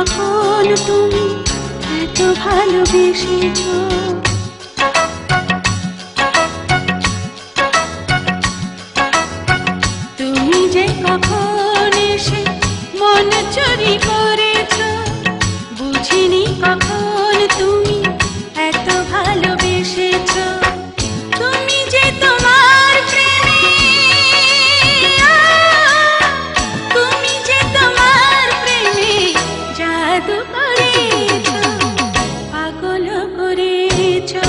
কখন তুমি এত ভালোবেসেছো। তুমি যে কখন এসে মন চুরি করেছো, বুঝিনি কখন তুমি এত ভালোবেসেছো। তুমি যে তোমার প্রেমে, তুমি যে তোমার প্রেমে জাদু করেছো, পাগল করেছো।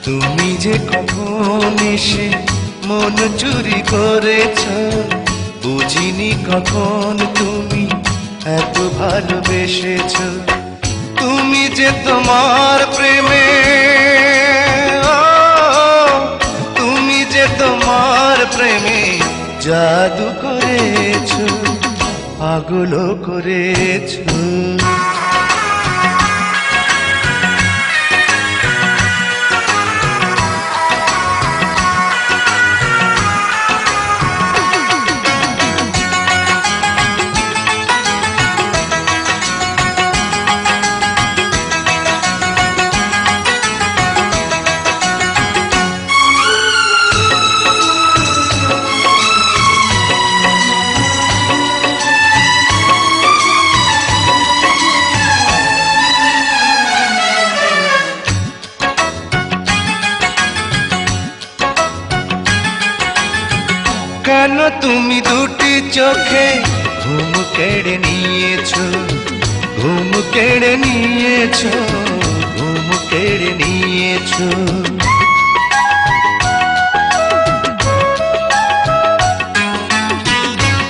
তুমি যে কখন এসে মন চুরি করেছ, বুঝিনি কখন তুমি এত ভালোবেসেছ। তুমি যে তোমার প্রেমে, তুমি যে তোমার প্রেমে জাদু করেছ, পাগল করেছ। কেন তুমি দুটি চোখে ঘুম কেড়ে নিয়েছো, ঘুম কেড়ে নিয়েছো, ঘুম কেড়ে নিয়েছো।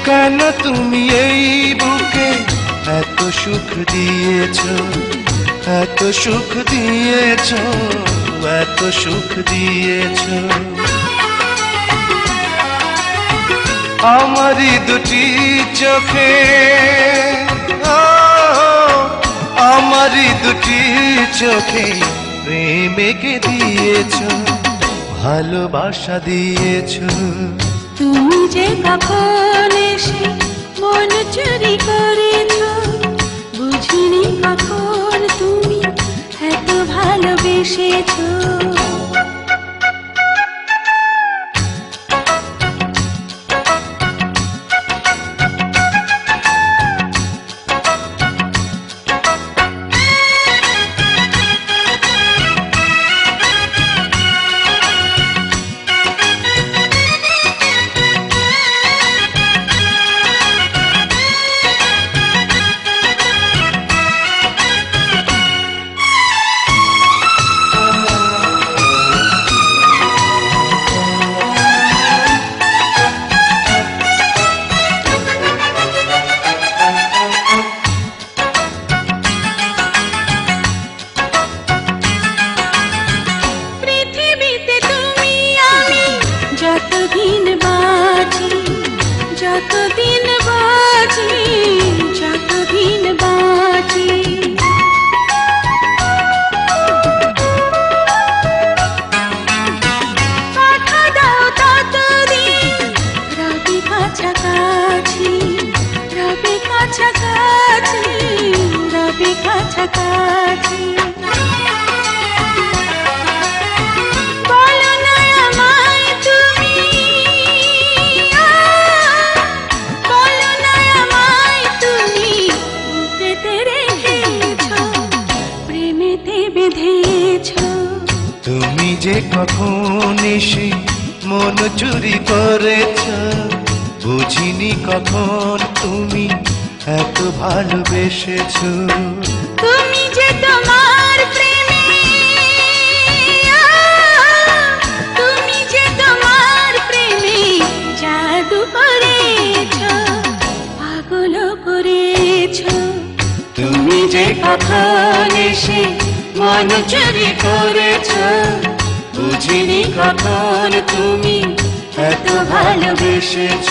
কেন তুমি এই বুকে এত সুখ দিয়েছো, এত সুখ দিয়েছো, এত সুখ দিয়েছো। আমারই দুটি চোখে, আমারই দুটি চোখে প্রেমকে দিয়েছো, ভালোবাসা দিয়েছো। তুমি যে কখন এসে মন চুরি করেছো, বুঝিনি কখন তুমি এত ভালোবেসেছো। যতদিন বাঁচি, যতদিন বাঁচি, যতদিন বাঁচি, কথা দাও ততদিন রবি কাছাকাছি, রবি কাছাকাছি, রবি কাছাকাছি। তুমি যে কখন এসে মন চুরি করেছ, বুঝিনি কখন তুমি এত ভালোবেসেছ। তুমি যে তোমার প্রেমে, তুমি যে তোমার প্রেমে জাদু করেছ, পাগল করেছ। তুমি যে কখন এসে মন চুরি করেছ, বুঝিনি কখন তুমি এত ভালোবেসেছ।